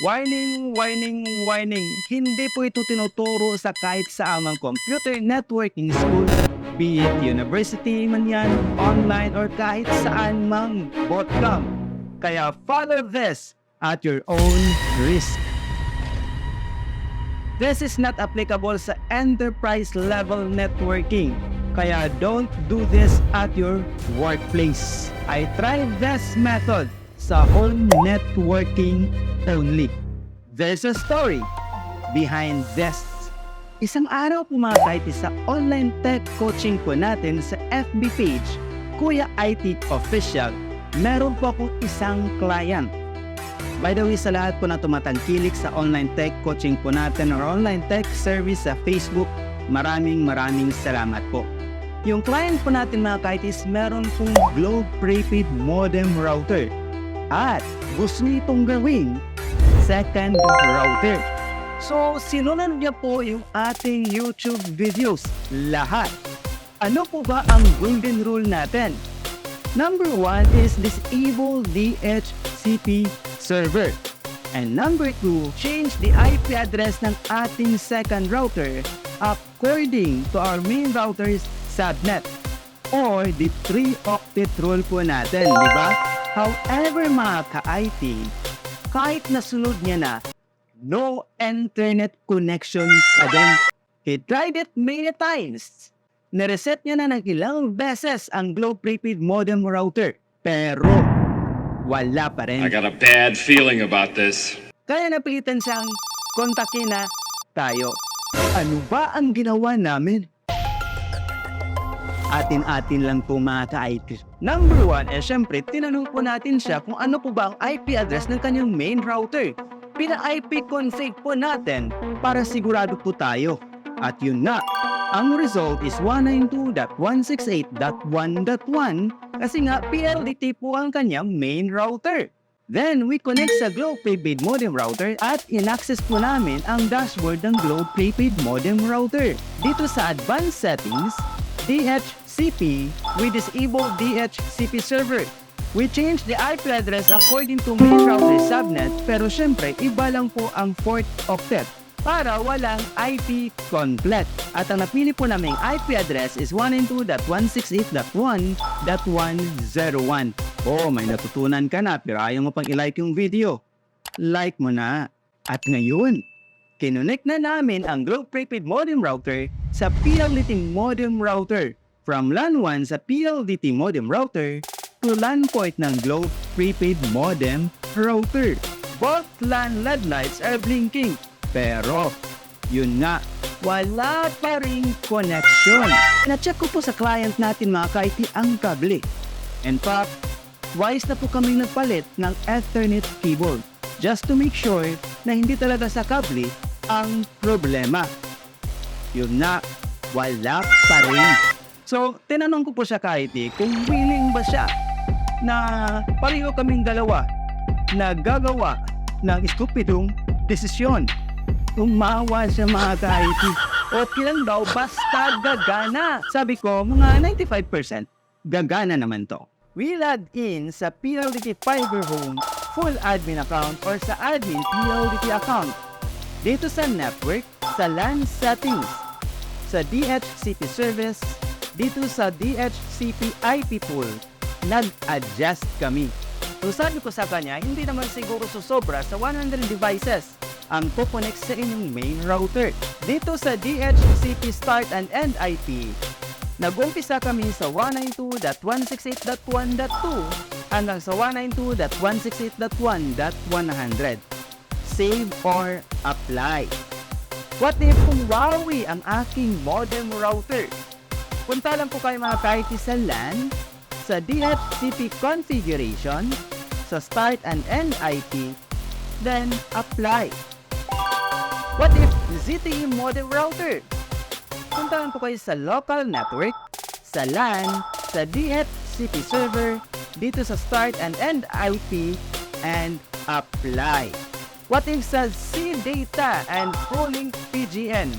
Warning, warning, warning. Hindi po ito tinuturo sa kahit saamang computer networking school, be it university man yan, online, or kahit saan mang bootcamp. Kaya follow this at your own risk. This is not applicable sa enterprise level networking. Kaya don't do this at your workplace. I tried this method sa home networking only. There's a story behind this. Isang araw po mga kaitis, sa online tech coaching po natin sa FB page, Kuya IT Official, meron po akong isang client. By the way, sa lahat po na tumatangkilik sa online tech coaching po natin or online tech service sa Facebook, maraming salamat po. Yung client po natin mga kaitis, meron pong Globe Prepaid Modem Router. At gusto niya itong gawing second router. So, sinunod niya po yung ating YouTube videos. Lahat. Ano po ba ang golden rule natin? Number 1 is disable DHCP server. And number 2, change the IP address ng ating second router according to our main router's subnet or the 3-octet rule po natin, di ba? However mga ka-IT, kahit nasunod niya na, no internet connection pa din. He tried it many times. Nireset niya na ng ilang beses ang Globe Prepaid Modem Router. Pero, wala pa rin. I got a bad feeling about this. Kaya napilitan siyang kontakin na tayo. Ano ba ang ginawa namin? Atin-atin lang po mga ka-IT. Number 1, syempre, tinanong po natin siya kung ano po ba ang IP address ng kanyang main router. Pina-IP config po natin para sigurado po tayo. At yun na, ang result is 192.168.1.1 kasi nga PLDT po ang kanyang main router. Then, we connect sa Globe Prepaid Modem Router at in-access po namin ang dashboard ng Globe Prepaid Modem Router. Dito sa Advanced Settings, DHCP, we disable DHCP server. We change the IP address according to main router subnet, pero syempre iba lang po ang 4th octet para walang IP conflict. At ang napili po naming IP address is 192.168.1.101. Oh, may natutunan ka na pero ayaw mo pang i-like yung video. Like mo na. At ngayon, kinonect na namin ang Globe Prepaid Modem Router sa PLDT Modem Router. From LAN 1 sa PLDT Modem Router to LAN port ng Globe Prepaid Modem Router. Both LAN LED lights are blinking. Pero, yun nga, wala pa ring connection. Na-check ko po sa client natin mga ka-IT ang kable. In fact, twice na po kami nagpalit ng Ethernet cable just to make sure na hindi talaga sa kable ang problema. Yun na, wala pa rin. So, tinanong ko po siya ka-IT kung willing ba siya na pareho kaming dalawa na gagawa ng estupidong desisyon. Umawa siya mga ka-IT. Okay lang daw, basta gagana. Sabi ko, mga 95% gagana naman to. We logged in sa PLDT Fiber Home full admin account or sa admin PLDT account. Dito sa network, sa LAN settings, sa DHCP service, dito sa DHCP IP pool, nag-adjust kami. So sabi ko sa kanya, hindi naman siguro susobra sa 100 devices ang kukonek sa inyong main router. Dito sa DHCP start and end IP, nag-umpisa kami sa 192.168.1.2 hanggang sa 192.168.1.100. Save or apply. What if kung Huawei ang aking modem router? Punta lang po kayo mga ka-IT sa LAN, sa DHCP configuration, sa start and end IP, then apply. What if ZTE modem router? Punta lang po kayo sa local network, sa LAN, sa DHCP server, dito sa start and end IP, and apply. What if sa CData and calling PGN?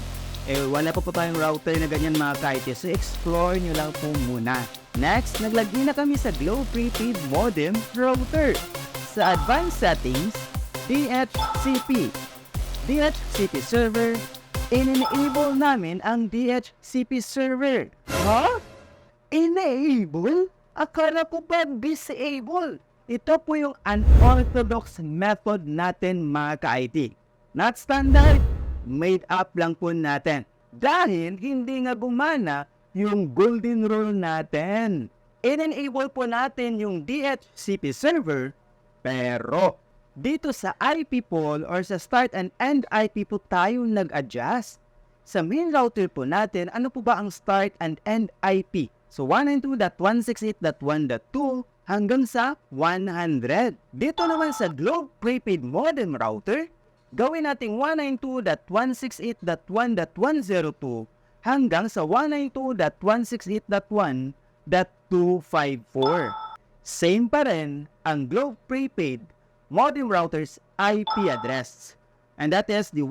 Wala pa po tayong router na ganyan mga ka-IT, so explore nyo lang po muna. Next, naglagay na kami sa Globe Prepaid Modem Router. Sa Advanced Settings, DHCP. DHCP server, in-enable namin ang DHCP server. Ha? Enable? Akala ko ba disable? Ito po yung unorthodox method natin mga ka-IT. Not standard, made up lang po natin. Dahil hindi nga gumana yung golden rule natin. In-enable po natin yung DHCP server, pero dito sa IP pool or sa start and end IP po tayo nag-adjust. Sa main router po natin, ano po ba ang start and end IP? So 192.168.1.2 hanggang sa 100. Dito naman sa Globe Prepaid Modem Router, gawin natin 192.168.1.102 hanggang sa 192.168.1.254. Same pa rin ang Globe Prepaid Modem Router's IP address. And that is the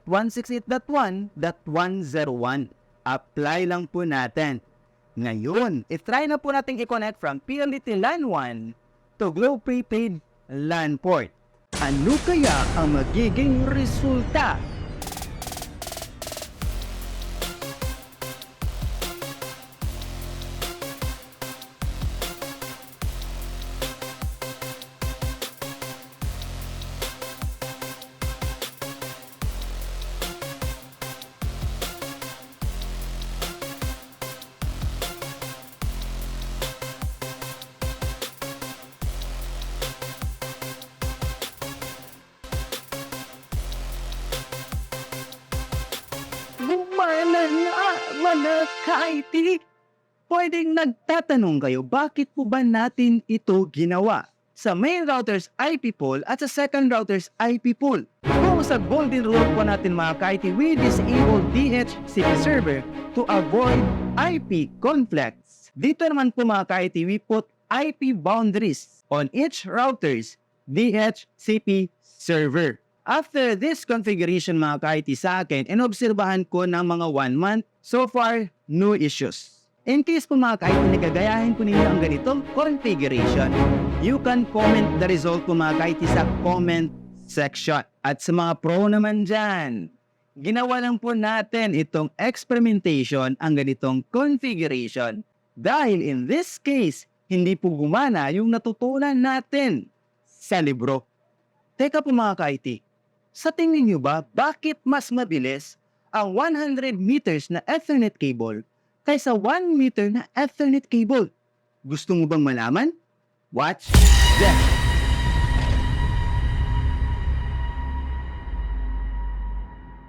192.168.1.101. Apply lang po natin. Ngayon, itry na po natin i-connect from PLDT LAN 1 to Globe Prepaid LAN port. Ano kaya ang magiging resulta? Gumana na, mga ka-IT! Pwedeng nagtatanong kayo, bakit po ba natin ito ginawa? Sa main router's IP pool at sa second router's IP pool. Kung sa golden rule po natin mga ka-IT, we disable DHCP server to avoid IP conflicts. Dito naman po mga ka-IT, we put IP boundaries on each router's DHCP server. After this configuration mga ka-IT sa akin, inobserbahan ko ng mga 1 month, so far, no issues. In case po mga ka-IT, nagagayahin po ninyo ang ganitong configuration, you can comment the result po mga ka-IT sa comment section. At sa mga pro naman dyan, ginawa lang po natin itong experimentation ang ganitong configuration. Dahil in this case, hindi po gumana yung natutunan natin sa libro. Teka po mga ka-IT, sa tingin nyo ba, bakit mas mabilis ang 100 meters na Ethernet cable kaysa 1 meter na Ethernet cable? Gusto mo bang malaman? Watch this!